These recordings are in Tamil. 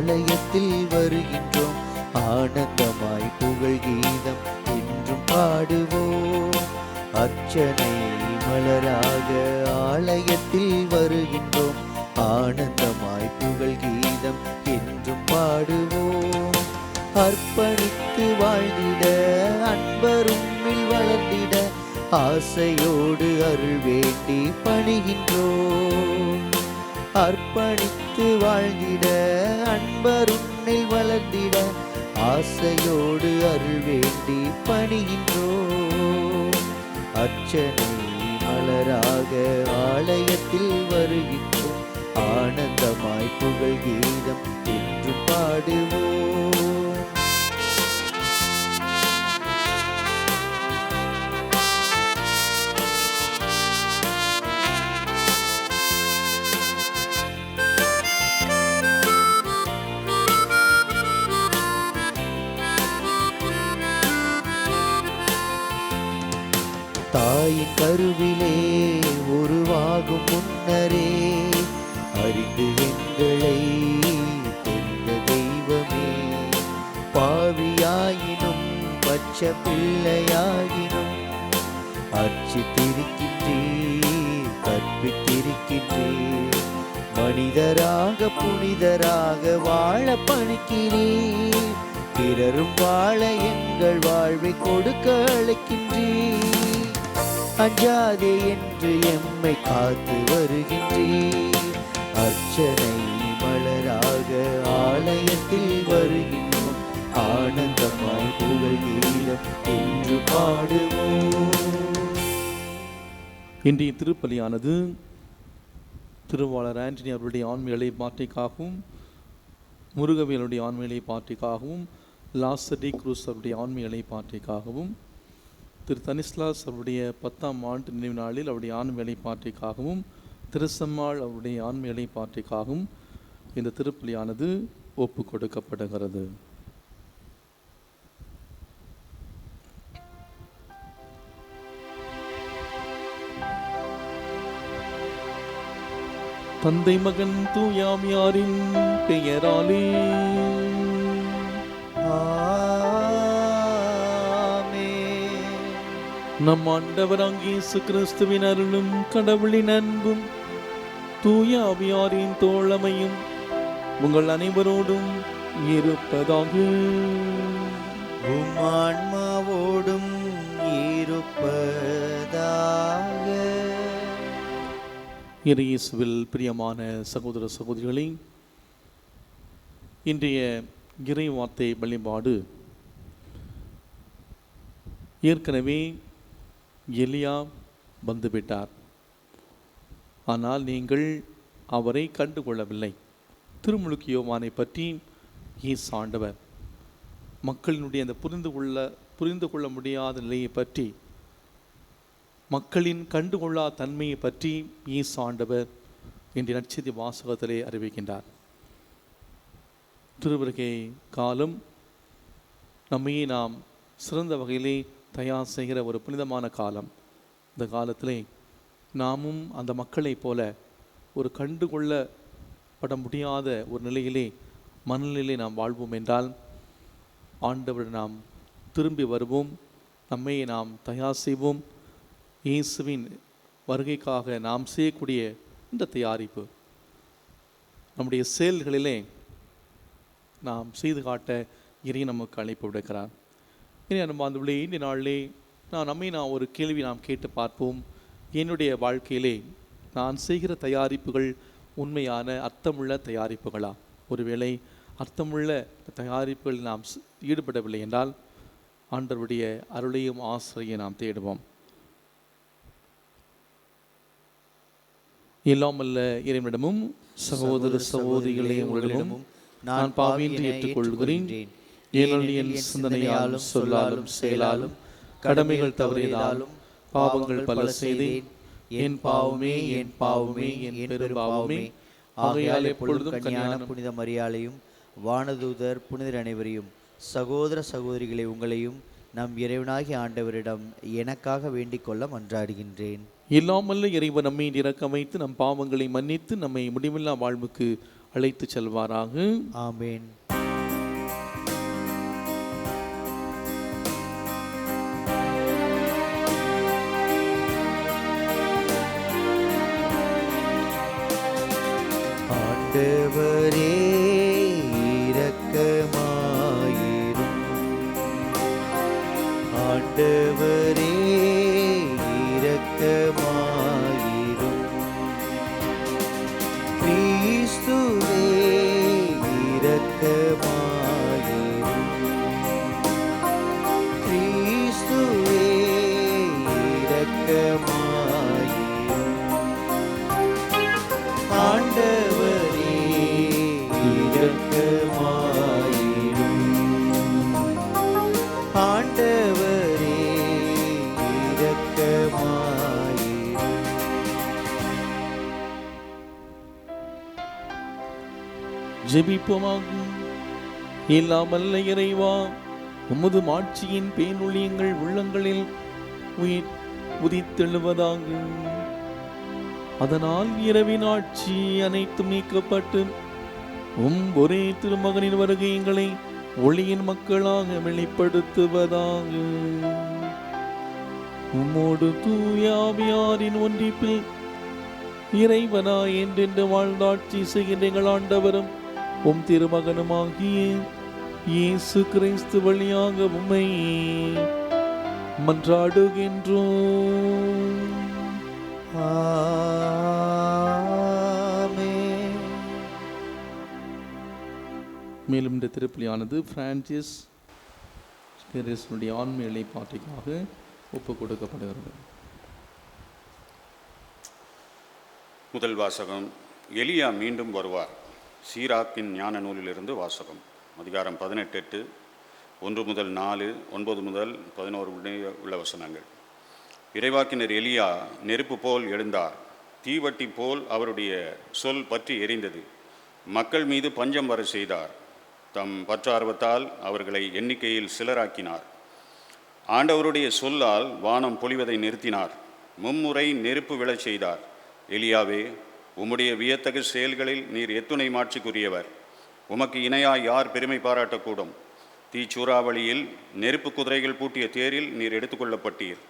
ஆலயத்தில் வருகின்றோம். ஆனந்தமாய் புகழ் கீதம் என்றும் பாடுவோம். அர்ச்சனை மலராக ஆலயத்தில் வருகின்றோம். ஆனந்தமாய் புகழ் கீதம் என்றும் பாடுவோம். அர்ப்பணித்து வாழ்ந்திட அன்பரும்மில் வளர்ந்திட ஆசையோடு அருள் வேண்டி பணிகின்றோம். அர்ப்பணித்து வாழ்ந்திட அன்பரும்மில் வளர்ந்திட ஆசையோடு அருள் வேண்டி பணிகின்றோம். அர்ச்சனை மலராக ஆலயத்தில் வருகின்றோம். ஆனந்தமாய் புகழ் கீதம் என்று பாடுவோம். தாயின் கருவிலே உருவாகும் முன்னரே அறிந்து எங்களை தெரிந்த தெய்வமே. பாவியாயினும் பச்ச பிள்ளையாயினும் அர்ச்சித்திருக்கின்றீர், கற்பித்திருக்கின்றீர். மனிதராக புனிதராக வாழ பணிக்கிறீர். பிறரும் வாழ எங்கள் வாழ்வை கொடுக்க அழைக்கின்றீர். அஞ்சாதே என்று எம்மை காத்து வருகின்றீர். அர்ச்சனை மலராக ஆலயத்தில் வருகின்றோம். ஆனந்தமாய் புகழ் கீதம் என்று பாடுவோம். இன்றைய திருப்பலியானது திருவாளர் ஆண்டனி அவருடைய ஆண்மையை பாட்டிக்காகவும், முருகவேலுடைய ஆண்மையை பாட்டிக்காகவும், லாசடி குரூஸ் அவருடைய ஆண்மையை பாட்டிக்காகவும், திரு தனிஸ்லாஸ் அவருடைய 10ஆம் ஆண்டு நினைவு நாளில் அவருடைய ஆண்மையை பாட்டிக்காகவும், திருசம்மாள் அவருடைய ஆண்மையை பாட்டிக்காகவும் இந்த திருப்பலியானது ஒப்பு கொடுக்கப்படுகிறது. தந்தை மகன் தூயாமியாரின் பெயராலே நம் ஆண்டவராகிய இயேசு கிறிஸ்துவின் அருளும் கடவுளின் அன்பும் தூய ஆவியாரின் தோழமையும் உங்கள் அனைவரோடும் இருப்பதாக. உம் ஆன்மாவோடும் இருப்பதாக. இயேசுவில் பிரியமான சகோதர சகோதரிகளே, இன்றைய இறை வார்த்தை வழிபாடு ஏற்கனவே எலியா வந்துவிட்டார், ஆனால் நீங்கள் அவரை கண்டுகொள்ளவில்லை. திருமுழுக்கு யோவானை பற்றி இயேசு ஆண்டவர் மக்களினுடைய அந்த புரிந்து கொள்ள முடியாத நிலையை பற்றி, மக்களின் கண்டுகொள்ளா தன்மையை பற்றி இயேசு ஆண்டவர் இன்றைய நற்செய்தி வாசகத்திலே அறிவிக்கின்றார். திருவருகை காலம் நம்மையே நாம் சிறந்த வகையிலே தயார் செய்கிற ஒரு புனிதமான காலம். இந்த காலத்திலே நாமும் அந்த மக்களைப் போல ஒரு கண்டுகொள்ளப்பட முடியாத ஒரு நிலையிலே மனநிலையிலே நாம் வாழ்வோம் என்றால் ஆண்டவர் நாம் திரும்பி வருவோம், நம்மை நாம் தயார் செய்வோம். இயேசுவின் வருகைக்காக நாம் செய்யக்கூடிய இந்த தயாரிப்பு நம்முடைய செயல்களிலே நாம் செய்து காட்ட இறை நமக்கு அழைப்பு விடுக்கிறார். இனி நம்ம அந்த இந்த நாளிலே நான் ஒரு கேள்வி நாம் கேட்டு பார்ப்போம். என்னுடைய வாழ்க்கையிலே நான் செய்கிற தயாரிப்புகள் உண்மையான அர்த்தமுள்ள தயாரிப்புகளா? ஒருவேளை அர்த்தமுள்ள தயாரிப்புகளில் நாம் ஈடுபடவில்லை என்றால் ஆண்டவருடைய அருளையும் ஆசிரியை நாம் தேடுவோம். எல்லாமல்ல இறைவனிடமும் சகோதர சகோதரிகளே உங்களிடமும் நான் பாவியின்றி ஏற்றுக்கொள்கிறேன். ஏனெனில் என் சிந்தனையாலும் சொல்லாலும் செயலாலும் கடமைகள் தவறியதாலும் பாவங்கள் பல செய்தேன். என் பாவமே என் பாவமே என் பெரும் பாவமே. ஆகையால் எப்பொழுதும் கன்னியான புனித மரியாளையும் வானதூதர் புனிதர் அனைவரையும் சகோதர சகோதரிகளை உங்களையும் நம் இறைவனாகிய ஆண்டவரிடம் எனக்காக வேண்டிக் கொள்ள மன்றாடுகின்றேன். இல்லாமல்ல இறைவன் நம்மை இரக்கம் வைத்து நம் பாவங்களை மன்னித்து நம்மை முடிவில்லா வாழ்வுக்கு அழைத்து செல்வாராக. ஆமென். ஆண்டவரே இரக்கமாயிரும். ஆண்டவரே இரக்கமாயிரும். கிறிஸ்துவே இரக்கமாயிரும். கிறிஸ்துவே இரக்கமாயிரும். ஆண்டவரே இரக்கமாயிரும். ஆண்டவரே இரக்கமாயிரும். ஜெபிப்போமாக. இல்லாமல்ல இறைவா, உமது மாட்சியின் பேனொழியங்கள் உள்ளங்களில் உதித்தெழுவதாக. அதனால் இரவின் ஆட்சி அனைத்தும் நீக்கப்பட்டு ஒரே திருமகனின் வருகை எங்களை ஒளியின் மக்களாக வெளிப்படுத்துவதாக. உம்மோடு தூய ஆவியாரின் ஒன்றிப்பில் இறைவனாய் என்றென்று வாழ்ந்தாட்சி செய்கின்ற எங்கள் ஆண்டவரும் உம் திருமகனுமாகிய இயேசு கிறிஸ்து வழியாக உம்மை மன்றாடுகின்றோம். ஆமென். மேலும் இந்த திருப்பலியானது பிரான்சிஸ் ஆன்மீக இளைப்பாற்றிக்காக ஒப்புக் கொடுக்கப்படுகிறது. முதல் வாசகம். எலியா மீண்டும் வருவார். சீராக்கின் ஞான நூலிலிருந்து வாசகம். அதிகாரம் 18, 1 முதல் 4, 9 முதல் 11 உள்ள வசனங்கள். இறைவாக்கினர் எலியா நெருப்பு போல் எழுந்தார். தீவட்டி போல் அவருடைய சொல் பற்றி எரிந்தது. மக்கள் மீது பஞ்சம் வர செய்தார். தம் பற்றார்வத்தால் அவர்களை எண்ணிக்கையில் சிலராக்கினார். ஆண்டவருடைய சொல்லால் வானம் பொழிவதை நிறுத்தினார். மும்முறை நெருப்பு விழச் செய்தார். எலியாவே, உம்முடைய வியத்தகு செயல்களில் நீர் எத்துணை மாட்சிக்குரியவர். உமக்கு இணையாய் யார் பெருமை பாராட்டக்கூடும்? தீச்சூறாவளியில் நெருப்பு குதிரைகள் பூட்டிய தேரில் நீர் எடுத்துக்கொள்ளப்பட்டீர்.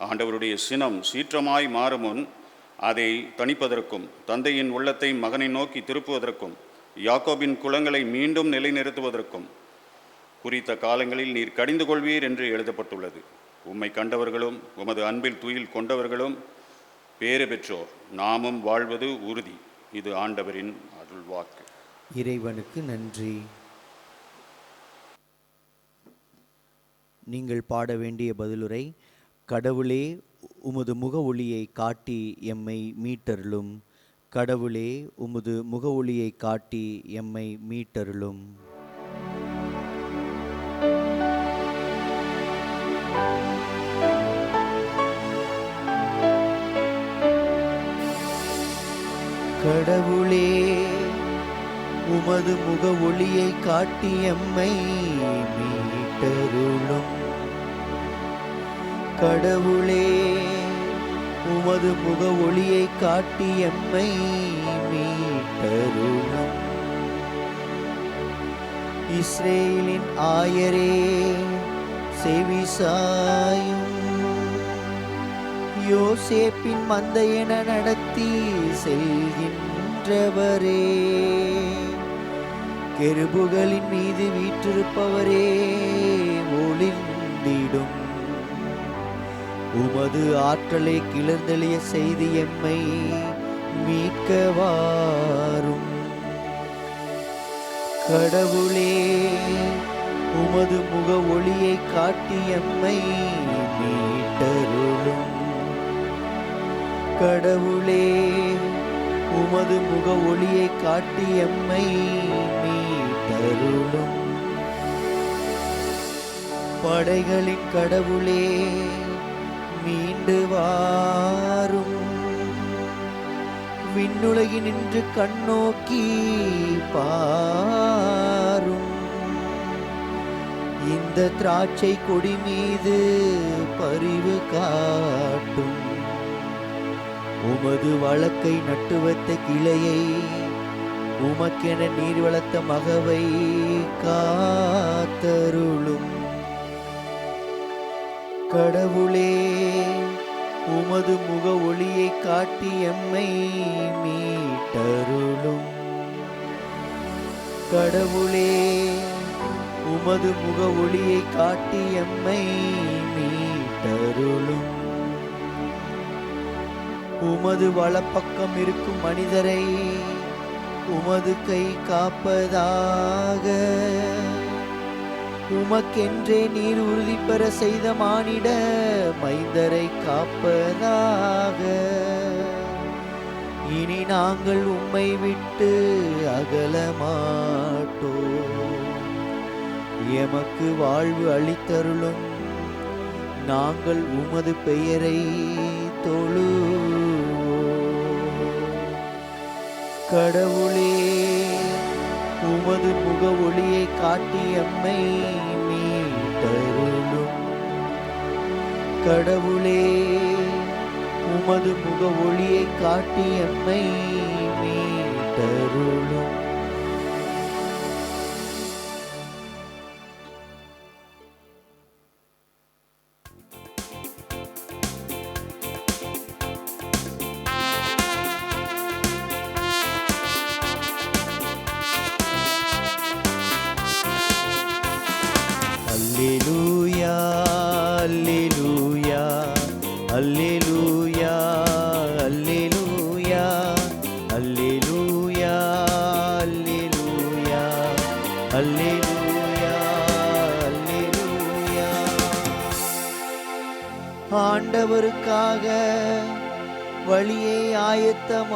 ஆண்டவருடைய சினம் சீற்றமாய் மாறுமுன் அதை தணிப்பதற்கும் தந்தையின் உள்ளத்தை மகனை நோக்கி திருப்புவதற்கும் யாக்கோபின் குலங்களை மீண்டும் நிலைநிறுத்துவதற்கும் குறித்த காலங்களில் நீர் கடிந்து கொள்வீர் என்று எழுதப்பட்டுள்ளது. உம்மை கண்டவர்களும் உமது அன்பில் துயில் கொண்டவர்களும் பேறு பெற்றோர். நாமும் வாழ்வது உறுதி. இது ஆண்டவரின் அருள்வாக்கு. இறைவனுக்கு நன்றி. நீங்கள் பாட வேண்டிய பதிலுரை: கடவுளே, உமது முக ஒளியை காட்டி எம்மை மீட்டருளும். கடவுளே, உமது முக ஒளியை காட்டி எம்மை மீட்டருளும். கடவுளே, உமது முக ஒளியை காட்டி எம்மை மீட்டருளும். கடவுளே, உமது முக ஒளியை காட்டி எம்மை மீட்டருளும். இஸ்ரேலின் ஆயரே, செவிசாயும். யோசேப்பின் மந்தையென நடத்தி செல்கின்றவரே, கெருபுகளின் மீது வீற்றிருப்பவரே, ஒளிந்திடும். உமது ஆற்றலை கிளர்ந்தெளிய செய்து எம்மை மீட்க வாரும். கடவுளே, உமது முக ஒளியை காட்டி எம்மை மீட்டருளும். கடவுளே, உமது முக ஒளியை காட்டி எம்மை மீட்டருளும். படைகளின் கடவுளே, மீண்டு வாரும். விண்ணுலகினின்று கண்ணோக்கி பாரும். இந்த திராட்சை கொடி மீது பரிவு காட்டும். உமது வழக்கை நட்டு வைத்த கிளையை உமக்கென நீர் வளர்த்த மகவை காத்தருளும். கடவுளே, உமது முக ஒளியை காட்டி எம்மை மீட்டருளும். கடவுளே, உமது முக ஒளியை காட்டி எம்மை மீட்டருளும். உமது வலப்பக்கம் இருக்கும் மனிதரை உமது கை காப்பதாக. உமக்கென்றே நீர் உறுதி பெற செய்த மானிட மைந்தரை காப்பதாக. இனி நாங்கள் உம்மை விட்டு அகல மாட்டோம். எமக்கு வாழ்வு அளித்தருளும். நாங்கள் உமது பெயரை தொழுவோம். கடவுளே, உமது முக ஒளியை காட்டி எம்மை மீட்டருளும். கடவுளே, உமது முக ஒளியை காட்டி எம்மை மீட்டருளும். அல்லேலூயா, அல்லேலூயா, அல்லேலூயா, அல்லேலூயா, அல்லேலூயா, அல்லேலூயா, அல்லேலூயா, அல்லேலூயா. ஆண்டவருக்காக வழியை ஆயத்தமாக்குங்கள்.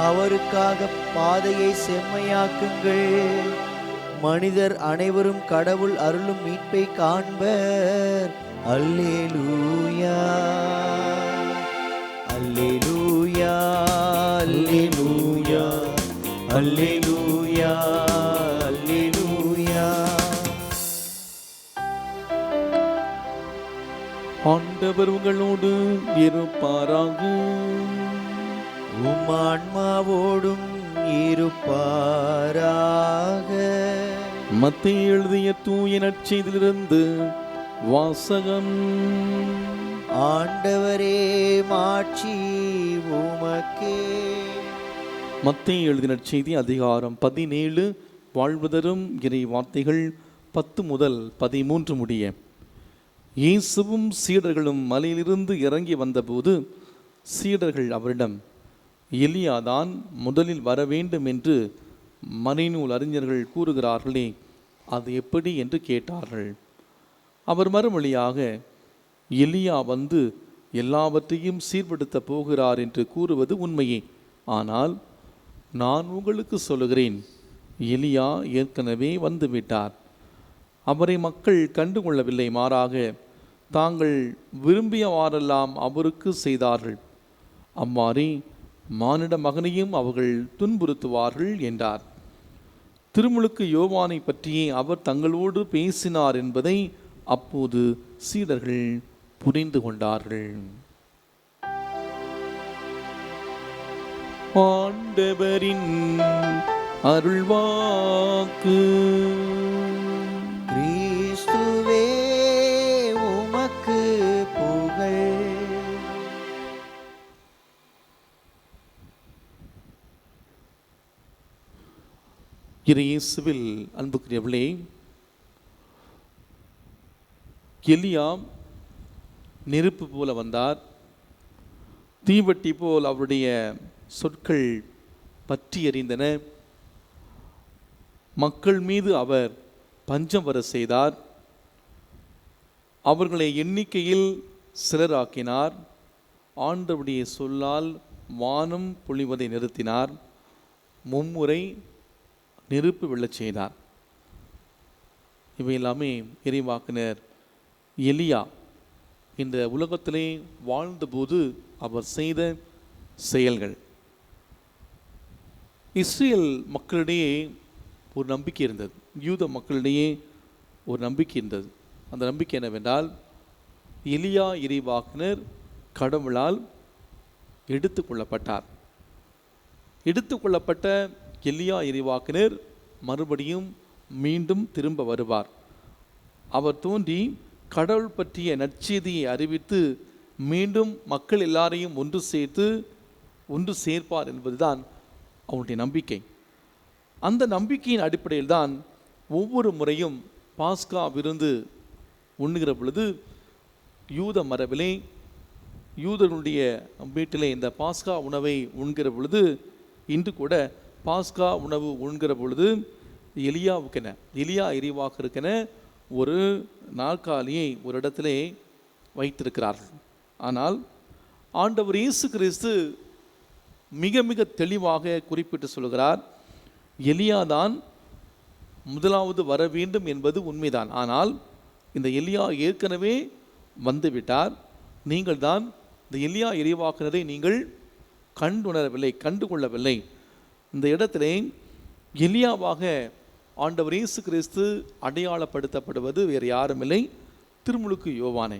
அவருக்காக பாதையை செம்மையாக்குங்கள். மனிதர் அனைவரும் கடவுள் அருளும் மீட்பை காண்பர். அல்லேலூயா, அல்லேலூயா, அல்லேலூயா, அல்லேலூயா, அல்லேலூயா. ஆண்டவர் உங்களோடு இருப்பாராக. உம் ஆன்மாவோடும் இருப்பாராக. மத்தேயு எழுதிய தூய நற்செய்தியிலிருந்து வாசகம். ஆண்டவரே, மாட்சி உமக்கே. மத்தேயு எழுதிய நற்செய்தி அதிகாரம் 17 வாழ்வுதரும் இறை வார்த்தைகள் 10 முதல் 13 முடிய. இயேசுவும் சீடர்களும் மலையிலிருந்து இறங்கி வந்தபோது சீடர்கள் அவரிடம், எலியாதான் முதலில் வர வேண்டும் என்று மறைநூல் அறிஞர்கள் கூறுகிறார்களே, அது எப்படி என்று கேட்டார்கள். அவர் மறுமொழியாக, எலியா வந்து எல்லாவற்றையும் சீர்படுத்த போகிறார் என்று கூறுவது உண்மையே. ஆனால் நான் உங்களுக்கு சொல்லுகிறேன், எலியா ஏற்கனவே வந்துவிட்டார். அவரை மக்கள் கண்டுகொள்ளவில்லை, மாறாக தாங்கள் விரும்பியவாறெல்லாம் அவருக்கு செய்தார்கள். அவ்வாறே மானிட மகனையும் அவர்கள் துன்புறுத்துவார்கள் என்றார். திருமுழுக்கு யோவானை பற்றியே அவர் தங்களோடு பேசினார் என்பதை அப்போது சீடர்கள் புரிந்து கொண்டார்கள். ஆண்டவரின் அருள்வாக்கு. கிறிஸ்துவே, உமக்கு புகழ். இயேசுவில் அன்புக்குரியவர்களே, எலியா நெருப்பு போல வந்தார். தீவட்டி போல் அவருடைய சொற்கள் பற்றி எறிந்தன. மக்கள் மீது அவர் பஞ்சம் வர செய்தார். அவர்களை எண்ணிக்கையில் சிலராக்கினார். ஆண்டவருடைய சொல்லால் வானம் பொழிவதை நிறுத்தினார். மும்முறை நெருப்பு விழச் செய்தார். இவை எல்லாமே இறைவாக்கினர் எலியா இந்த உலகத்திலே வாழ்ந்தபோது அவர் செய்த செயல்கள். இஸ்ரேல் மக்களிடையே ஒரு நம்பிக்கை இருந்தது, யூத மக்களிடையே ஒரு நம்பிக்கை இருந்தது. அந்த நம்பிக்கை என்னவென்றால், எலியா இறைவாக்கினர் கடவுளால் எடுத்து கொள்ளப்பட்டார். எடுத்துக்கொள்ளப்பட்ட எலியா இறைவாக்கினர் மறுபடியும் மீண்டும் திரும்ப வருவார். அவர் தோன்றி கடவுள் பற்றிய நற்செய்தியை அறிவித்து மீண்டும் மக்கள் எல்லாரையும் ஒன்று சேர்ப்பார் என்பதுதான் அவருடைய நம்பிக்கை. அந்த நம்பிக்கையின் அடிப்படையில் தான் ஒவ்வொரு முறையும் பாஸ்கா விருந்து உண்ணுகிற பொழுது யூத மரபிலே யூதர்களுடைய வீட்டிலே இந்த பாஸ்கா உணவை உண்கிற பொழுது இன்று கூட பாஸ்கா உணவு உண்கிற பொழுது எலியா இறைவாக்கிற்கென ஒரு நாற்காலியை ஒரு இடத்திலே வைத்திருக்கிறார்கள். ஆனால் ஆண்டவர் இயேசு கிறிஸ்து மிக மிக தெளிவாக குறிப்பிட்டு சொல்கிறார், எலியாதான் முதலாவது வர வேண்டும் என்பது உண்மைதான். ஆனால் இந்த எலியா ஏற்கனவே வந்துவிட்டார். நீங்கள் தான் இந்த எலியா இறைவாக்கினரை நீங்கள் கண்டுகொள்ளவில்லை. இந்த இடத்திலே எலியாவாக ஆண்டவர் இயேசு கிறிஸ்து அடையாளப்படுத்தப்படுவது வேறு யாரும் இல்லை, திருமுழுக்கு யோவானே.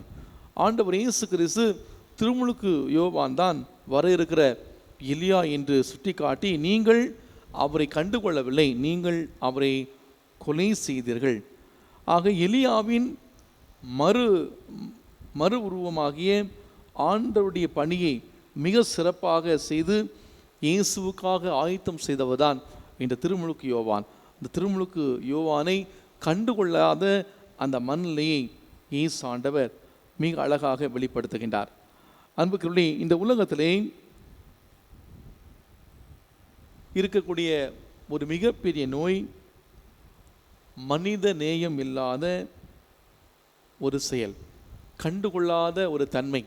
ஆண்டவர் இயேசு கிறிஸ்து திருமுழுக்கு யோவான் தான் வர இருக்கிற எலியா என்று சுட்டிக்காட்டி, நீங்கள் அவரை கண்டுகொள்ளவில்லை, நீங்கள் அவரை கொலை செய்தீர்கள். ஆக எலியாவின் மறு உருவமாகிய ஆண்டவருடைய பணியை மிக சிறப்பாக செய்து இயேசுவுக்காக ஆயத்தம் செய்தவர்தான் இந்த திருமுழுக்கு யோவான். இந்த திருமுழுக்கு யோவானை கண்டுகொள்ளாத அந்த மனநிலையை இயேசு ஆண்டவர் மிக அழகாக வெளிப்படுத்துகின்றார். அன்புக்குள்ளே இந்த உலகத்திலே இருக்கக்கூடிய ஒரு மிகப்பெரிய நோய் மனித நேயம் இல்லாத ஒரு செயல், கண்டுகொள்ளாத ஒரு தன்மை.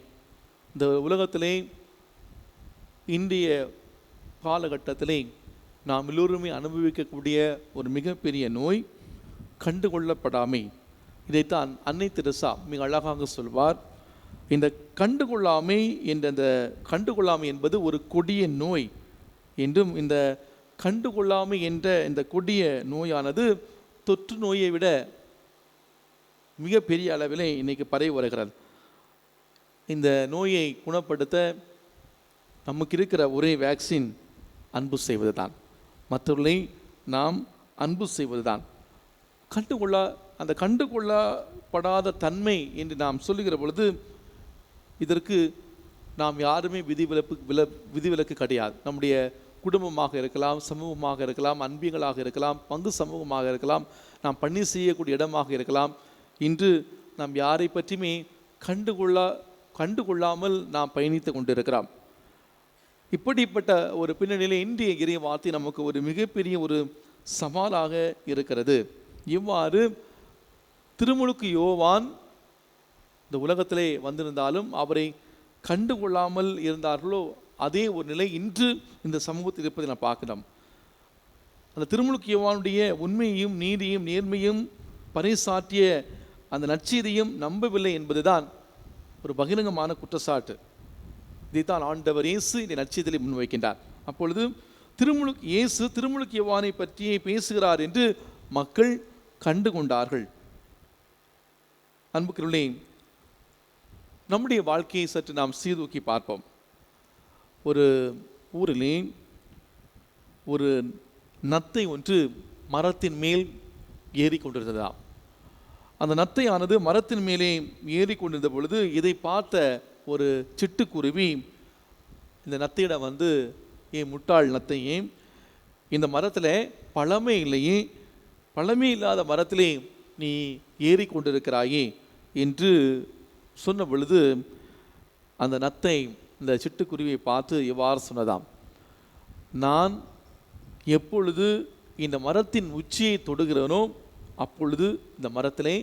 இந்த உலகத்திலே இன்றைய காலகட்டத்திலே நாம் எல்லோருமே அனுபவிக்கக்கூடிய ஒரு மிகப்பெரிய நோய் கண்டுகொள்ளப்படாமை. இதைத்தான் அன்னை தெரசா மிக அழகாக சொல்வார். இந்த கண்டுகொள்ளாமை என்பது ஒரு கொடிய நோய் என்றும், இந்த கண்டுகொள்ளாமை என்ற இந்த கொடிய நோயானது தொற்று நோயை விட மிக பெரிய அளவிலே இன்னைக்கு பரவி வருகிறது. இந்த நோயை குணப்படுத்த நமக்கு இருக்கிற ஒரே வேக்சின் அன்பு செய்வது தான். மற்றவர்களை நாம் அன்பு செய்வது தான். அந்த கண்டுகொள்ளப்படாத தன்மை என்று நாம் சொல்லுகிற பொழுது இதற்கு நாம் யாருமே விதிவிலக்கு கிடையாது. நம்முடைய குடும்பமாக இருக்கலாம், சமூகமாக இருக்கலாம், அன்பியங்களாக இருக்கலாம், பங்கு சமூகமாக இருக்கலாம், நாம் பணி செய்யக்கூடிய இடமாக இருக்கலாம். இன்று நாம் யாரை பற்றியுமே கண்டுகொள்ளாமல் நாம் பயணித்து கொண்டிருக்கிறோம். இப்படிப்பட்ட ஒரு பின்னணியில் இன்றைய இறை வார்த்தை நமக்கு ஒரு மிகப்பெரிய ஒரு சவாலாக இருக்கிறது. இவ்வாறு திருமுழுக்கு யோவான் இந்த உலகத்திலே வந்திருந்தாலும் அவரை கண்டுகொள்ளாமல் இருந்தார்களோ அதே ஒரு நிலை இன்று இந்த சமூகத்தில் இருப்பதை நான் பார்க்கலாம். அந்த திருமுழுக்கு யோவானுடைய உண்மையையும் நீதியும் நேர்மையும் பறைசாற்றிய அந்த நற்செய்தியும் நம்பவில்லை என்பதுதான் ஒரு பகிரங்கமான குற்றச்சாட்டு. இதைத்தான் ஆண்டவர் இயேசு இந்த நற்செய்தியை முன்வைக்கின்றார். அப்பொழுது திருமுழுக்கு யோவானை பற்றியே பேசுகிறார் என்று மக்கள் கண்டு கொண்டார்கள். அன்புக்குள்ளே நம்முடைய வாழ்க்கையை சற்று நாம் சீர்தூக்கி பார்ப்போம். ஒரு ஊரிலே ஒரு நத்தை ஒன்று மரத்தின் மேல் ஏறி கொண்டிருந்ததாம். அந்த நத்தையானது மரத்தின் மேலே ஏறி கொண்டிருந்த பொழுது இதை பார்த்த ஒரு சிட்டுக்குருவி இந்த நத்தையிடம் வந்து, ஏன் முட்டாள் நத்தையே, இந்த மரத்தில் பழமே இல்லையே, பழமே இல்லாத மரத்திலே நீ ஏறி கொண்டிருக்கிறாயே என்று சொன்ன பொழுது அந்த நத்தை இந்த சிட்டுக்குருவியை பார்த்து இவ்வாறு சொன்னதாம், நான் எப்பொழுது இந்த மரத்தின் உச்சியை தொடுகிறேனோ அப்பொழுது இந்த மரத்திலே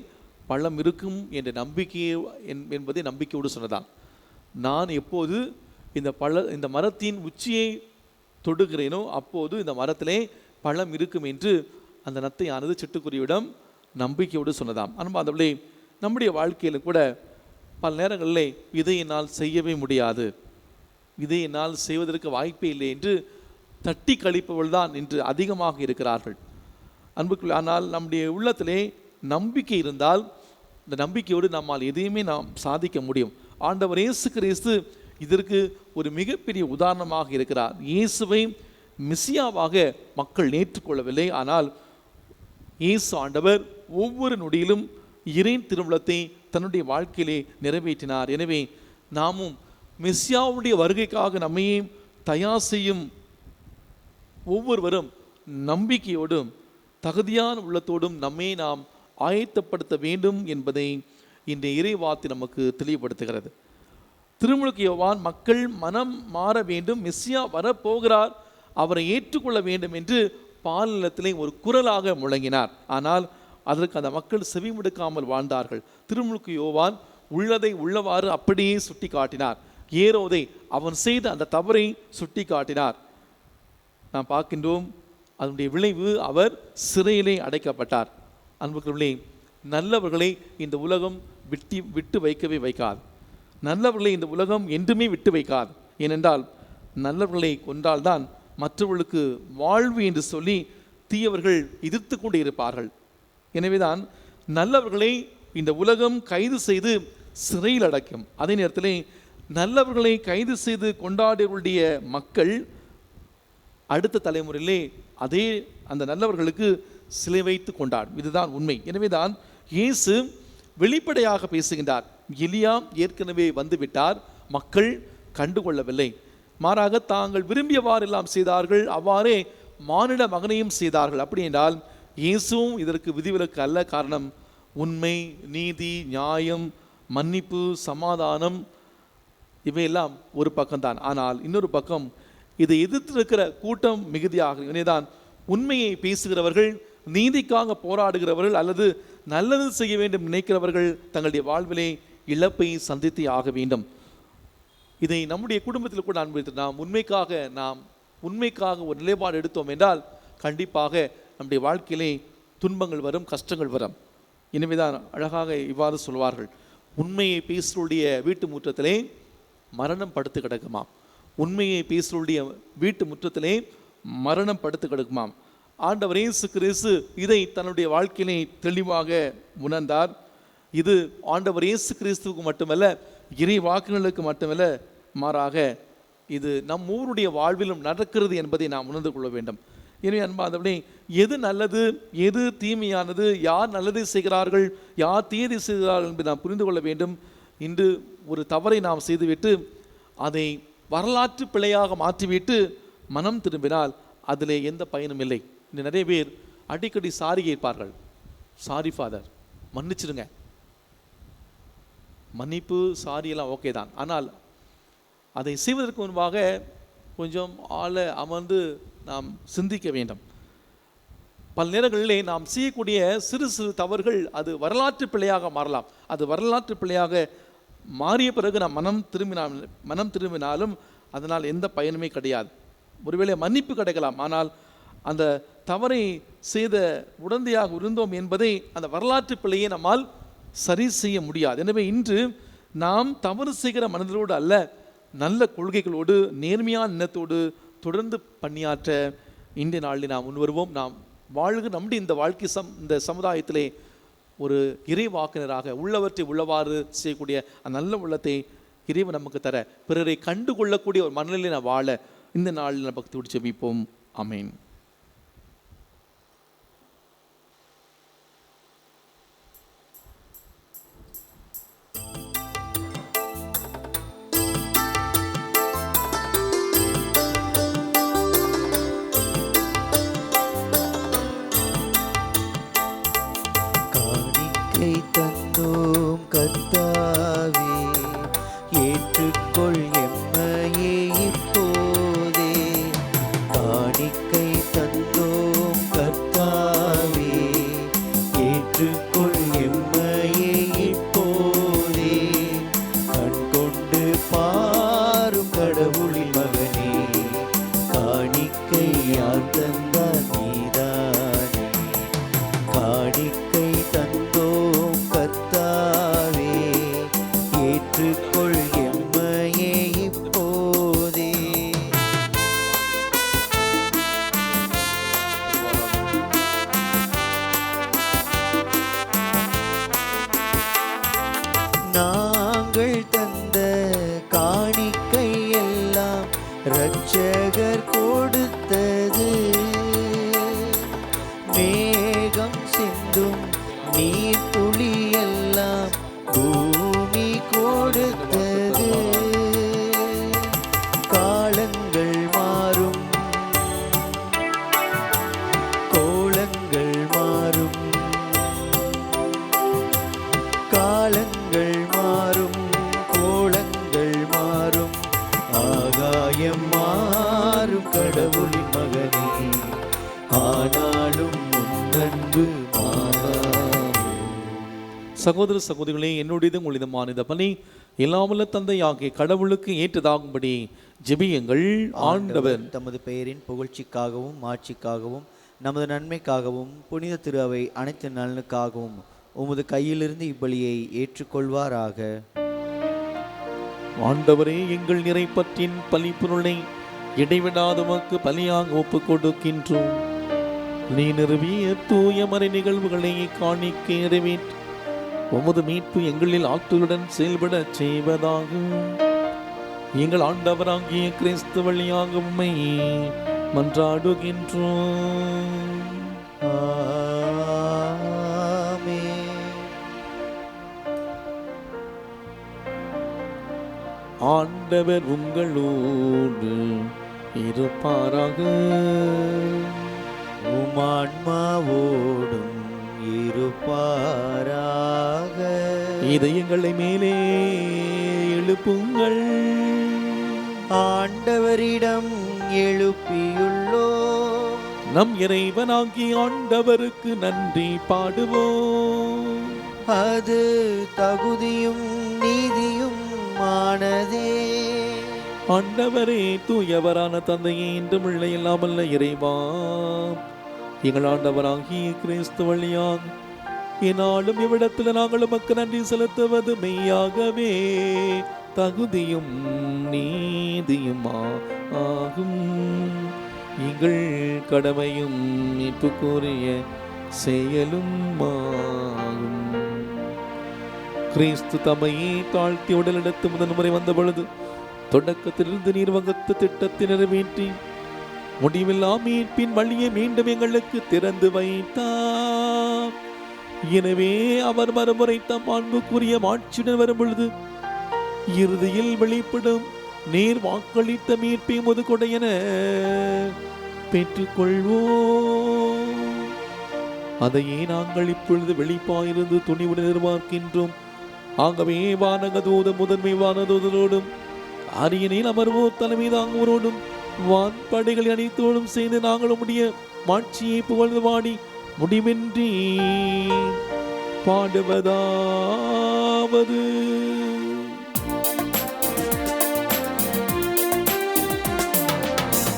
பழம் இருக்கும் என்ற என்பதை நம்பிக்கையோடு சொன்னதான். நான் எப்போது இந்த மரத்தின் உச்சியை தொடுகிறேனோ அப்போது இந்த மரத்திலே பழம் இருக்கும் என்று அந்த நத்தையானது சிட்டுக்குருவியிடம் நம்பிக்கையோடு சொன்னதாம். அன்பார்ந்தவர்களே, நம்முடைய வாழ்க்கையில் கூட பல நேரங்களிலே இதை என்னால் செய்யவே முடியாது, இதை என்னால் செய்வதற்கு வாய்ப்பே இல்லை என்று தட்டி கழிப்பவர்கள் தான் இன்று அதிகமாக இருக்கிறார்கள். அன்புக்குள், ஆனால் நம்முடைய உள்ளத்திலே நம்பிக்கை இருந்தால் இந்த நம்பிக்கையோடு நம்மால் எதையுமே நாம் சாதிக்க முடியும். ஆண்டவர் இயேசு கிறிஸ்து இதற்கு ஒரு மிகப்பெரிய உதாரணமாக இருக்கிறார். இயேசுவை மெசியாவாக மக்கள் ஏற்றுக்கொள்ளவில்லை. ஆனால் இயேசு ஆண்டவர் ஒவ்வொரு நொடியிலும் இறை திருவுளத்தை தன்னுடைய வாழ்க்கையிலே நிறைவேற்றினார். எனவே நாமும் மெசியாவுடைய வருகைக்காக நம்மையே தயார் செய்யும் ஒவ்வொருவரும் நம்பிக்கையோடும் தகுதியான உள்ளத்தோடும் நம்மை நாம் ஆயத்தப்படுத்த வேண்டும் என்பதை இந்த இறைவார்த்தை நமக்கு தெளிவுபடுத்துகிறது. திருமுழுக்கு யோவான் மக்கள் மனம் மாற வேண்டும், மெசியா வரப்போகிறார், அவரை ஏற்றுக்கொள்ள வேண்டும் என்று பாலினத்திலே ஒரு குரலாக முழங்கினார். ஆனால் அதற்கு அந்த மக்கள் செவிமடுக்காமல் வாழ்ந்தார்கள். திருமுழுக்கு யோவான் உள்ளதை உள்ளவாறு அப்படியே சுட்டி காட்டினார். ஏரோதை அவன் செய்த அந்த தவறை சுட்டி காட்டினார். நாம் பார்க்கின்றோம், அதனுடைய விளைவு அவர் சிறையிலே அடைக்கப்பட்டார். அன்புக்குள்ளே, நல்லவர்களை இந்த உலகம் விட்டு வைக்கவே வைக்காது. நல்லவர்களை இந்த உலகம் என்றுமே விட்டு வைக்காது. ஏனென்றால் நல்லவர்களை கொண்டால்தான் மற்றவர்களுக்கு வாழ்வு என்று சொல்லி தீயவர்கள் எதிர்த்து கொண்டு இருப்பார்கள். எனவேதான் நல்லவர்களை இந்த உலகம் கைது செய்து சிறையில் அடைக்கும். அதே நேரத்தில் நல்லவர்களை கைது செய்து கொண்டாடியவர்களுடைய மக்கள் அடுத்த தலைமுறையிலே அதே அந்த நல்லவர்களுக்கு சிலை வைத்து கொண்டாடும். இதுதான் உண்மை. எனவேதான் இயேசு வெளிப்படையாக பேசுகின்றார். எலியா ஏற்கனவே வந்துவிட்டார், மக்கள் கண்டுகொள்ளவில்லை. மாறாக தாங்கள் விரும்பியவாறெல்லாம் செய்தார்கள், அவ்வாறே மானிட மகனையும் செய்தார்கள். அப்படி என்றால் இயேசுவும் இதற்கு விதிவிலக்கு அல்ல. காரணம், உண்மை, நீதி, நியாயம், மன்னிப்பு, சமாதானம் இவையெல்லாம் ஒரு பக்கம்தான். ஆனால் இன்னொரு பக்கம் இதை எதிர்த்திருக்கிற கூட்டம் மிகுதியாக. இவனேதான் உண்மையை பேசுகிறவர்கள், நீதிக்காக போராடுகிறவர்கள், அல்லது நல்லது செய்ய வேண்டும் நினைக்கிறவர்கள் தங்களுடைய வாழ்விலே இழப்பை சந்தித்தே ஆக வேண்டும். இதை நம்முடைய குடும்பத்தில் கூட நாம் உண்மைக்காக ஒரு நிலைப்பாடு எடுத்தோம் என்றால் கண்டிப்பாக நம்முடைய வாழ்க்கையிலே துன்பங்கள் வரும், கஷ்டங்கள் வரும். எனவேதான் அழகாக இவ்வாறு சொல்வார்கள், உண்மையை பேசுடைய வீட்டு முற்றத்திலே மரணம் படுத்து கிடக்குமாம். உண்மையை பேசுடைய வீட்டு முற்றத்திலே மரணம் படுத்து கிடக்குமாம். ஆண்டவர் இயேசு கிறிஸ்து இதை தன்னுடைய வாழ்க்கையிலே தெளிவாக உணர்ந்தார். இது ஆண்டவர் இயேசு கிறிஸ்துவுக்கு மட்டுமல்ல, இறை வாக்குகளுக்கு மட்டுமல்ல, மாறாக இது நம் ஊருடைய வாழ்விலும் நடக்கிறது என்பதை நாம் உணர்ந்து கொள்ள வேண்டும். எனவே அன்பானவர்களே, எது நல்லது, எது தீமையானது, யார் நல்லதை செய்கிறார்கள், யார் தீயதை செய்கிறார்கள் என்பதை நாம் புரிந்து கொள்ள வேண்டும். இன்று ஒரு தவறை நாம் செய்துவிட்டு அதை வரலாற்று பிழையாக மாற்றிவிட்டு மனம் திரும்பினால் அதில் எந்த பயனும் இல்லை. இன்னும் நிறைய பேர் அடிக்கடி சாரி கேட்பார்கள். சாரி ஃபாதர், மன்னிச்சிடுங்க. மன்னிப்பு, சாரி எல்லாம் ஓகே தான். ஆனால் அதை செய்வதற்கு முன்பாக கொஞ்சம் ஆள அமர்ந்து நாம் சிந்திக்க வேண்டும். பல நேரங்களிலே நாம் செய்யக்கூடிய சிறு சிறு தவறுகள் அது வரலாற்று பிழையாக மாறலாம். அது வரலாற்று பிழையாக மாறிய பிறகு நாம் மனம் திரும்பினாலும் அதனால் எந்த பயனுமே கிடையாது. ஒருவேளை மன்னிப்பு கிடைக்கலாம், ஆனால் அந்த தவறை செய்த உடந்தையாக இருந்தோம் என்பதை, அந்த வரலாற்று பிழையை நம்மால் சரி செய்ய முடியாது. எனவே இன்று நாம் தவறு செய்கிற மனிதரோடு அல்ல, நல்ல கொள்கைகளோடு நேர்மையான எண்ணத்தோடு தொடர்ந்து பணியாற்ற இன்றைய நாளில் நாம் முன்வருவோம். நாம் வாழ்கிற நம்முடைய இந்த சமுதாயத்திலே ஒரு இறைவாக்கினராக உள்ளவற்றை உள்ளவாறு செய்யக்கூடிய அந்த நல்ல உள்ளத்தை இறைவன் நமக்கு தர, பிறரை கண்டுகொள்ளக்கூடிய ஒரு மனநிலை நான் வாழ இந்த நாளில் பக்தியோடு ஜெபிப்போம். ஆமென். தந்தோம் கர்த்தாவே, ஏற்றுக்கொள் எம்மையே இப்போதே. காணிக்கை தந்தோம் கர்த்தாவே, ஏற்றுக்கொள் எம்மையே இப்போதே. கண் கொண்டு பாரும் கடவுளின் மகனே, காணிக்கை யார் தந்தார் நீதானே. காணிக்கை தந்தோம் கர்த்தாவே, ஏற்றுக்கொள் எம்மையே இப்போதே. நாங்கள் தந்த காணிக்கை எல்லாம் இரட்சகர் கொடுத்த சகோதர சகோதரிகளே, என்னுடையது உங்களிதமான இந்த பணி எல்லாமல்ல தந்தையாகிய கடவுளுக்கு ஏற்றதாகும்படி ஜெபியுங்கள். ஆண்டவர் தமது பெயரின் புகழ்ச்சிக்காகவும் மாட்சிக்காகவும் நமது நன்மைக்காகவும் புனித திரு அவை அனைத்து நலனுக்காகவும் உமது கையிலிருந்து இப்பலியை ஏற்றுக்கொள்வாராக. ஆண்டவரே, எங்கள் நிறைப்பற்றின் பலிப்பொருளை இடைவிடாத உமக்கு பலியாக ஒப்புக் கொடுக்கின்றோம். நீ நிறுவிய தூய மறை நிகழ்வுகளை காணிக்க நிறைவேற்று உமது மீட்பு எங்களில் ஆற்றலுடன் செயல்பட செய்வதாகும். எங்கள் ஆண்டவராகிய கிறிஸ்து வழியாக உம்மை மன்றாடுகின்றோம். ஆண்டவர் உங்களோடு இருப்பாராக. உமான்மாவோடும் இருப்பாராக. இதயங்களை மேலே எழுப்புங்கள். ஆண்டவரிடம் எழுப்பியுள்ளோ. நம் இறைவனாகி ஆண்டவருக்கு நன்றி பாடுவோம். அது தகுதியும் நீதியும் ஆனதே. ஆண்டவரே, தூயவரான தந்தையே, இன்றும் உள்ள இல்லாமல்ல இறைவா, எங்கள் ஆண்டவராகிய கிறிஸ்து வழியாக என்னாலும் இவ்விடத்தில் நாங்கள் உமக்கு நன்றி செலுத்துவது மெய்யாகவே தகுதியும் நீதியும் ஆகும். எங்கள் கடமையும் மீட்புக்குரிய செயலும் ஆகும். கிறிஸ்து தம்மையே தாழ்த்தி உடலெடுத்து முதன்முறை வந்த பொழுது தொடக்கத்திலிருந்து நீர் வகுத்த திட்டத்தை நிறைவேற்றி முடிவில்லா மீட்பின் வழியை மீண்டும் எங்களுக்கு திறந்து வைத்தார். எனவே அவர் மறுமுறை தம் அன்புக்குரிய மாட்சியுடன் வரும் பொழுது இறுதியில் வெளிப்படும் நீர் வாக்களித்த மீட்பை முதுகொடை என பெற்றுக்கொள்வோம். அதையே நாங்கள் இப்பொழுது வெளிப்பாயிருந்து துணிவுடன் எதிர்பார்க்கின்றோம். ஆகவே வானகதூத முதன்மை வானதூதரோடும் அரியணையில் அமர்வோர் தலைமை தாங்குவோரோடும் வான்படைகள் அனைத்தோடும் சேர்ந்து நாங்கள் உம்முடைய மாட்சியை புகழ்ந்து பாடி முடிவின்றி பாடுவதாவது.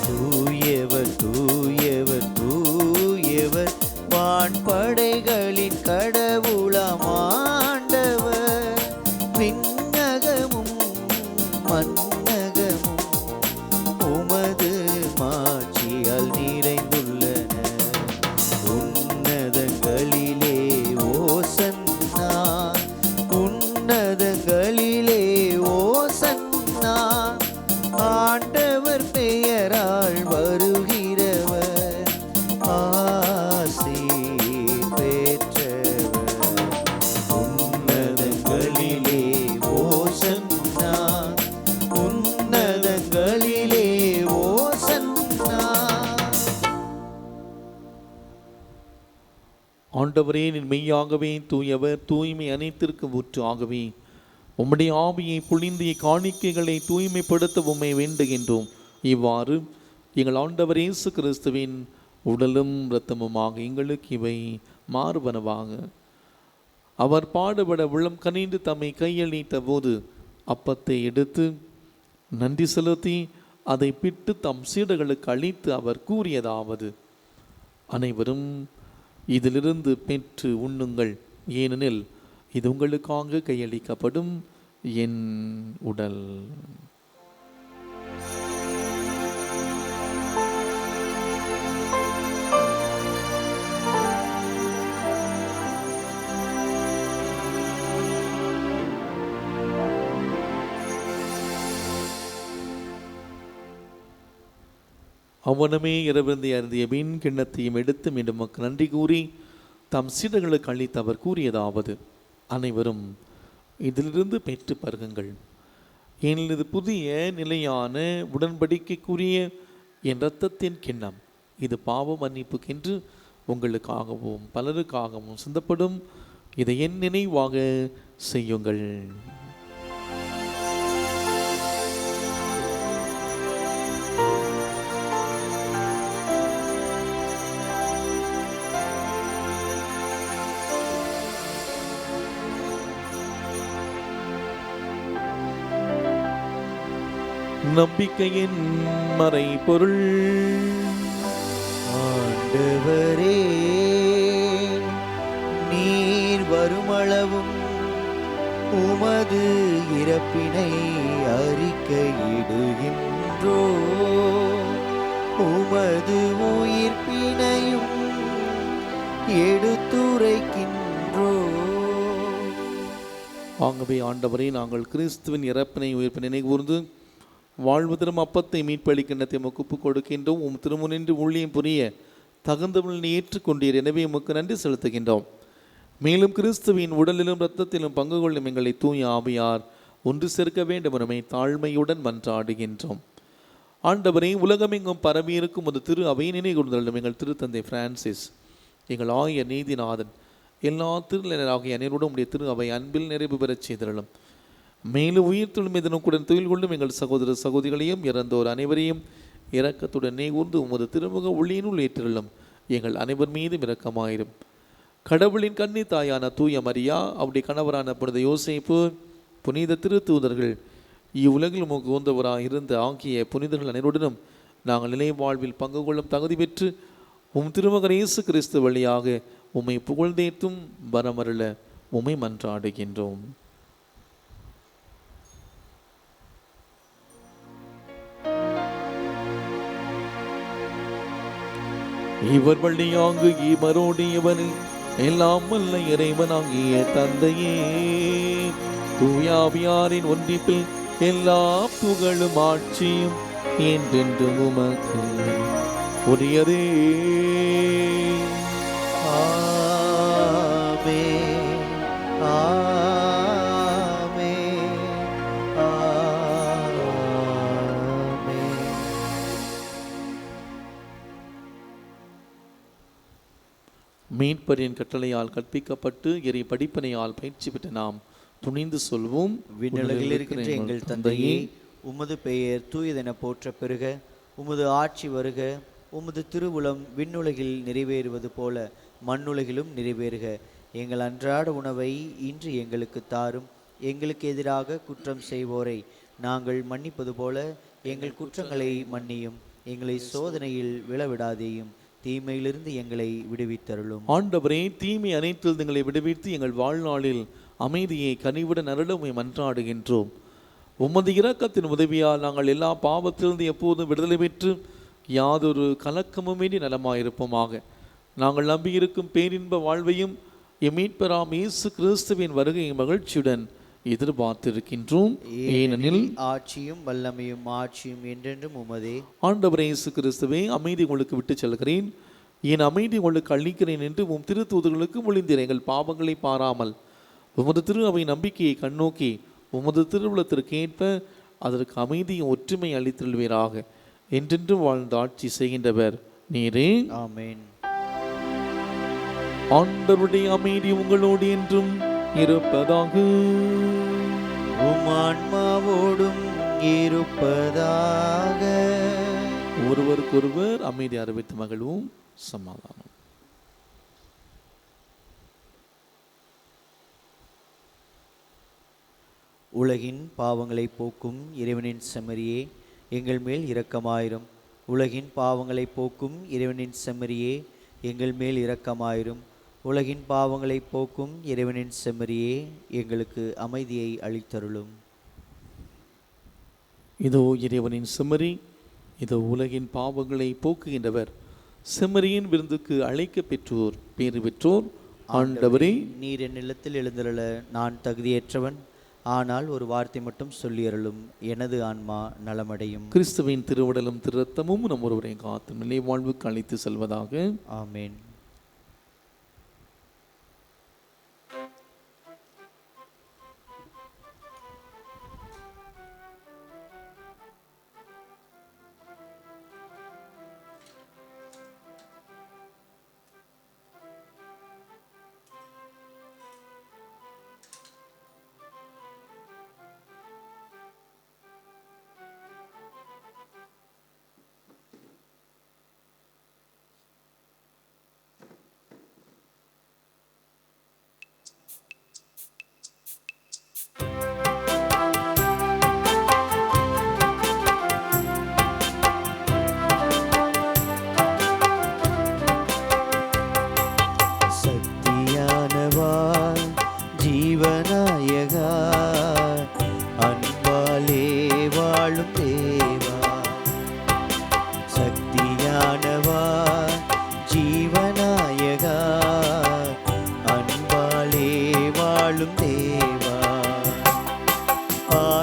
தூயவர் தூயவர் தூயவர் வான்படைகளின் கடவுளாம் ஆண்டவர். விண்ணகமும் மன்னகமும் உமது மாட்சியால் நிறைந்துள்ளன. உன்னதங்களிலே ஓசன்னா, உன்னதங்களிலே ஓசன்னா. ஆண்டவர் பெயரால் வருகிறவர் ஆசி பெற்றவர். உன்னதங்களிலே ஓசன்னா, உன்னதங்களிலே ஓசன்னா. ஆண்டவரே, நீர் மெய்யாகவே தூயவர், தூய்மை அனைத்திற்கு ஊற்று. ஆகவே உம்முடைய ஆவியை பொழிந்திய காணிக்கைகளை தூய்மைப்படுத்த உம்மை வேண்டுகின்றோம். இவ்வாறு எங்கள் ஆண்டவர் இயேசு கிறிஸ்துவின் உடலும் இரத்தமுமாக எங்களுக்கு இவை மாறுபனவாக. அவர் பாடுபட உள்ளம் கனிந்து தம்மை கையளித்த போது அப்பத்தை எடுத்து நன்றி செலுத்தி அதை பிட்டு தம் சீடர்களுக்கு அளித்து அவர் கூறியதாவது: அனைவரும் இதிலிருந்து பெற்று உண்ணுங்கள், ஏனெனில் இது உங்களுக்காக கையளிக்கப்படும் என் உடல். அவ்வனமே இரவிருந்தை அருந்திய மீன் கிண்ணத்தையும் எடுத்து மீண்டும் நன்றி கூறி தம் சீடர்களுக்கு அளித்து அவர் கூறியதாவது: அனைவரும் இதிலிருந்து பெற்று பருகுங்கள், ஏனெனில் இது புதிய நிலையான உடன்படிக்கைக்குரிய என் இரத்தத்தின் கிண்ணம். இது பாவ மன்னிப்புக்கென்று உங்களுக்காகவும் பலருக்காகவும் சிந்தப்படும். இதை என் நினைவாக செய்யுங்கள். நம்பிக்கையின் மறைபொருள். ஆண்டவரே, நீர் வருமளவும் உமது இறப்பினை அறிக்கையிடுகின்றோ, உமது உயிர்ப்பினையும் எடுத்துரைக்கின்றோ. ஆகவே ஆண்டவரே, நாங்கள் கிறிஸ்துவின் இறப்பினை உயிர்ப்பினை நினைகூர்ந்து வாழ்வு தரும் அப்பத்தை மீட்பளிக்கின்றதை உமக்கு ஒப்புக் கொடுக்கின்றோம். உம் திருமுனின்று ஊழியம் புரிய தகுந்தவர்கள் ஏற்றுக்கொண்டீர். எனவே உமக்கு நன்றி செலுத்துகின்றோம். மேலும் கிறிஸ்துவின் உடலிலும் இரத்தத்திலும் பங்கு கொள்ளும் எங்களை தூய ஆவியார் ஒன்று சேர்க்க வேண்டும் என தாழ்மையுடன் மன்றாடுகின்றோம். ஆண்டவரே, உலகமெங்கும் பரவியிருக்கும் ஒரு திரு அவை நினைகூர்ந்தலும் எங்கள் திருத்தந்தை பிரான்சிஸ், எங்கள் ஆயர் நீதிநாதன், எல்லா திருநிலையராகிய அனைவரோடும் உடைய திரு அவை அன்பில் நிறைவு பெறச் செய்திருளும். மேலும் உயிர்த்தெழும் இதனுடன் தொழில் கொள்ளும் எங்கள் சகோதர சகோதரிகளையும் இறந்தோர் அனைவரையும் இரக்கத்துடன் நினைகூர்ந்து உமது திருமுக ஒளியினுள் ஏற்றிருளும். எங்கள் அனைவர் மீதும் இரக்கமாயிரும். கடவுளின் கன்னி தாயான தூய மரியா, அவருடைய கணவரான புனித யோசேப்பு, புனித திருத்தூதர்கள், இவ்வுலகில் உமக்கு உகந்தவராக இருந்த ஆகிய புனிதர்கள் அனைவருடனும் நாங்கள் நிலை வாழ்வில் பங்கு கொள்ளும் தகுதி பெற்று உம் திருமகன் இயேசு கிறிஸ்து வழியாக உம்மை புகழ்ந்தேத்தும் வரமருள உம்மை மன்றாடுகின்றோம். இவர் வழியாங்கு இவரோடியவனில் எல்லாம் வல்ல இறைவனாகிய தந்தையே, தூயாவியாரின் ஒன்றிப்பில் எல்லா புகழும் ஆட்சியும் என்றென்றும் உமக்கு உரியதே. ஆமென், ஆமென், ஆமென். மீட்பரின் கட்டளையால் கற்பிக்கப்பட்டு இறை படிப்பனையால் பயிற்சி பெற்ற நாம் துணிந்து சொல்வோம். விண்ணுலகில் இருக்கின்ற எங்கள் தந்தையே, உமது பெயர் தூயதென போற்ற பெருக, உமது ஆட்சி வருக, உமது திருவுளம் விண்ணுலகில் நிறைவேறுவது போல மண்ணுலகிலும் நிறைவேறுக. எங்கள் அன்றாட உணவை இன்று எங்களுக்கு தாரும். எங்களுக்கு எதிராக குற்றம் செய்வோரை நாங்கள் மன்னிப்பது போல எங்கள் குற்றங்களை மன்னியும். எங்களை சோதனையில் விழவிடாதேயும், தீமையிலிருந்து எங்களை விடுவித்தருளும். ஆண்டவரே, தீமை அனைத்தில் எங்களை விடுவித்து எங்கள் வாழ்நாளில் அமைதியை கனிவுடன் அருளமை மன்றாடுகின்றோம். உமது இரக்கத்தின் உதவியால் நாங்கள் எல்லா பாவத்திலிருந்து எப்போதும் விடுதலை பெற்று யாதொரு கலக்கமுமின்றி நலமாயிருப்போமாக. நாங்கள் நம்பியிருக்கும் பேரின்ப வாழ்வையும் மீட்பராம் இயேசு கிறிஸ்துவின் வருகையை மகிழ்ச்சியுடன் எதிர்பார்த்திருக்கின்றோம். ஏனெனில் ஆட்சியும் வல்லமையும் ஆட்சியும் என்றென்றும் உமதே. ஆண்டவரே இயேசு கிறிஸ்துவே, அமைதி உங்களுக்கு விட்டு செல்கிறேன், என் அமைதி உங்களுக்கு அளிக்கிறேன் என்று உம் திருத்தூதர்களுக்கு மொழிந்தீர். எங்கள் பாவங்களை பாராமல் உமது திரு அவை நம்பிக்கையை கண்ணோக்கி உமது திருவுளத்திற்கு ஏற்ப அதற்கு அமைதியும் ஒற்றுமை அளித்திருவீராக. என்றென்றும் வாழ்ந்து ஆட்சி செய்கின்றவர் நீரே. ஆமென். ஆண்டவருடைய அமைதி உங்களோடு என்றும் இருப்பதாக. உம் ஆன்மாவோடும் இருப்பதாக. ஒருவருக்கொருவர் அமைதி அறிவித்து மகிழ்வும். சமாதானம். உலகின் பாவங்களை போக்கும் இறைவனின் செம்மறியே, எங்கள் மேல் இரக்கமாயிரும். உலகின் பாவங்களை போக்கும் இறைவனின் செம்மறியே, எங்கள் மேல் இரக்கமாயிரும். உலகின் பாவங்களை போக்கும் இறைவனின் செம்மறியே, எங்களுக்கு அமைதியை அளித்தருளும். இதோ இறைவனின் செம்மறி, இதோ உலகின் பாவங்களை போக்குகின்றவர். செம்மறியின் விருந்துக்கு அழைக்க பெற்றோர் பேறு பெற்றோர். ஆண்டவரே, நீர் என் இல்லத்தில் எழுந்தருள நான் தகுதியற்றவன். ஆனால் ஒரு வார்த்தை மட்டும் சொல்லியருளும், எனது ஆன்மா நலமடையும். கிறிஸ்துவின் திருவுடலும் திருரத்தமும் நம் ஒருவரை காத்து நிலை வாழ்வுக்கு அழைத்து செல்வதாக. ஆமேன்.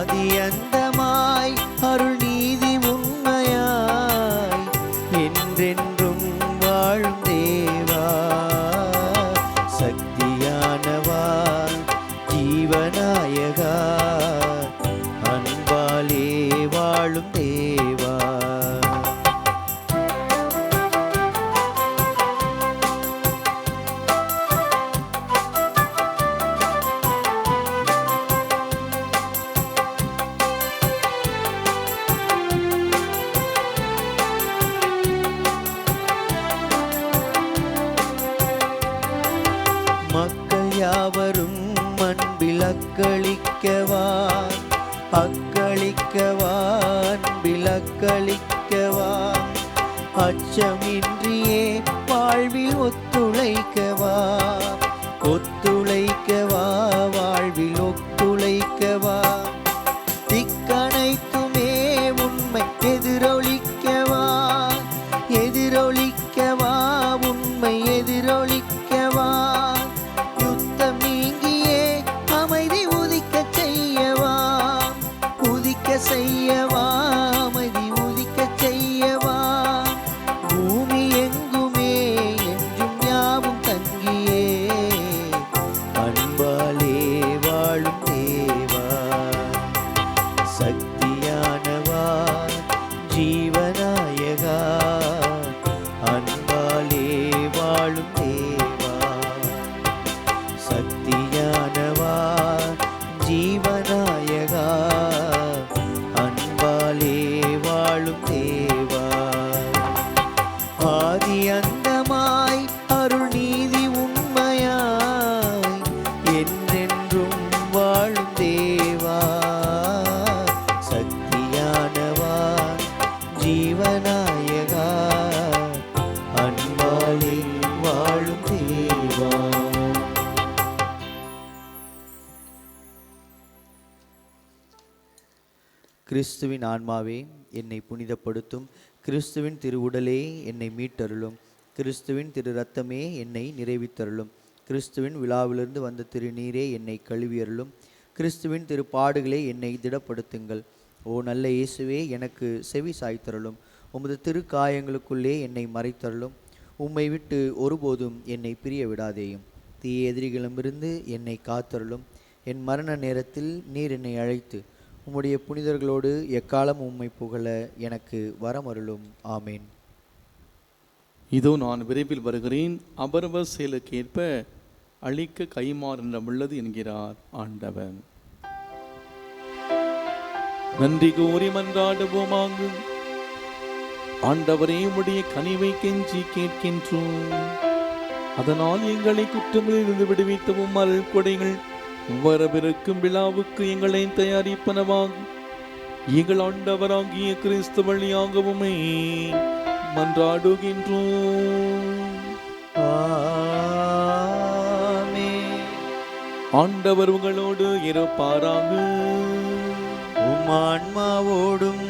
ஆதி அந்தமாய் அருள் நீதி உண்மையாய் என்றென்றும் வாழும் தேவா, சக்தியானவா ஜீவநாயகா, அன்பாலே வாழும் தேவா. மக்கள் யாவரும் அன்பில் அக்களிக்கவா, அக்களிக்கவா, அன்பில் அக்களிக்கவா, அச்சமின்றியே வாழ்வில் ஒத்துழைக்கவா, ஒத்துழைக்கவா, வாழ்வில் ஒத்துழைக்கவா, திக்கனைத்துமே உண்மை எதிரொலிக்கவா, எதிரொலிக்கவா, உண்மை எதிரொலிக்கவா, யுத்தம் நீங்கியே அமைதி உதிக்க செய்யவா, உதிக்க செய்யவா, அமைதி உதிக்க செய்யவா, பூமி எங்குமே என்றும் யாவும் தங்கியே அன்பாலே வாழும் தேவா, சக்தியானவா ஜீவநாயகா, அன்பாலே வாழும் தேவா, சக்தியானவா ஜீவநாயகா, அன்பாலே வாழும் தேவா. ஆதி அந்தமாய் அருள் நீதி உண்மையாய் என்றென்றும் வாழும் தேவா, சக்தியானவா ஜீவநாயகா, அன்பாலே வாழும் தேவா. கிறிஸ்துவின் ஆன்மாவே என்னை புனிதப்படுத்தும், கிறிஸ்துவின் திருவுடலே என்னை மீட்டருளும், கிறிஸ்துவின் திரு இரத்தமே என்னை நிறைவித்தருளும், கிறிஸ்துவின் விழாவிலிருந்து வந்த திருநீரே என்னை கழுவியருளும், கிறிஸ்துவின் திரு பாடுகளே என்னை திடப்படுத்துங்கள். ஓ நல்ல இயேசுவே, எனக்கு செவி சாய்த்தருளும், உமது திருக்காயங்களுக்குள்ளே என்னை மறைத்தருளும், உம்மை விட்டு ஒருபோதும் என்னை பிரிய விடாதேயும், தீய எதிரிகளிடமிருந்து என்னை காத்தருளும், என் மரண நேரத்தில் நீர் என்னை அழைத்து உம்முடைய புனிதர்களோடு எக்காலம் உம்மை புகழ எனக்கு வரமருளும். ஆமேன். இதோ நான் விரைவில் வருகிறேன், அவரவர் செயலுக்கேற்ப அளிக்க கைமாறிடம் உள்ளது என்கிறார் ஆண்டவர். நன்றி கூறி மன்றாடுவோமாங்கு. ஆண்டவரே, உம்முடைய கனிவை கெஞ்சி கேட்கின்றோம், அதனால் எங்களை குற்றமிலிருந்து விடுவித்தவும் அருள் கொடைகள் வரவிருக்கும் விழாவுக்கு எங்களை தயாரிப்பனவாகும். எங்கள் ஆண்டவராகிய கிறிஸ்து வழியாகவுமே மன்றாடுகின்றோம். ஆமென். ஆண்டவர் உங்களோடு இருப்பாராக. உம் ஆன்மாவோடும்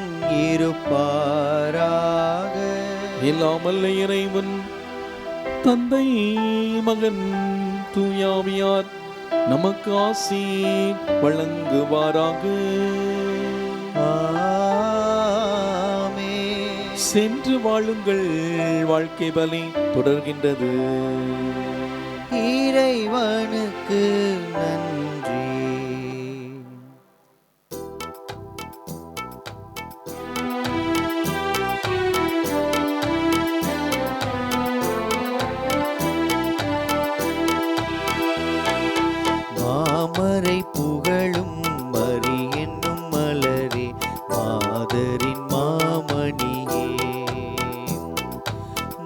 இருப்பாராக. எல்லாம் வல்ல இறைவன் தந்தை, மகன், தூயாவியார் நமக்கு ஆசி வழங்குவாராக. ஆமென். சென்று வாழுங்கள், வாழ்க்கை பலி தொடர்கின்றது. இறைவனுக்கு நன்றி. மாமரை புகழும் மரி என்னும் மலரே, மாதரின் மாமணியே.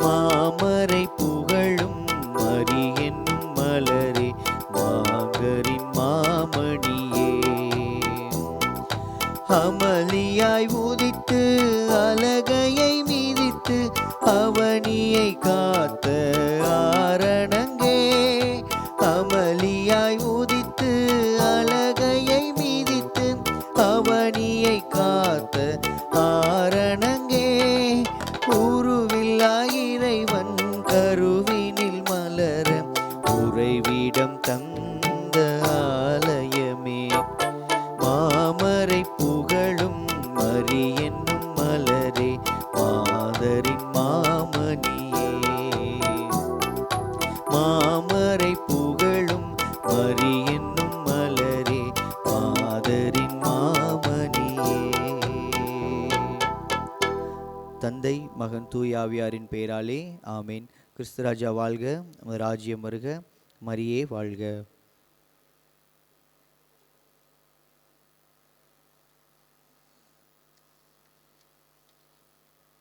மாமரை புகழும் மரி என்னும் மலரே, மாதரின் மாமணியே. அமளியாய் உதித்து அலகையை மிதித்து அவனியை காத்த ஆரணங்கே. அமளியாய் உதித்து அலகையை மிதித்து அவனியை காத்த ஆரணங்கே. உருவில்லா இறைவன் கருவினில் மலர உறைவிடம் தந்த ஆலயமே. மாமரை தந்தை மகன் தூயாவியாரின் பெயராலே ஆமேன். கிறிஸ்து ராஜா வாழ்க, உமது ராஜ்யம் வருக, மரியே வாழ்க.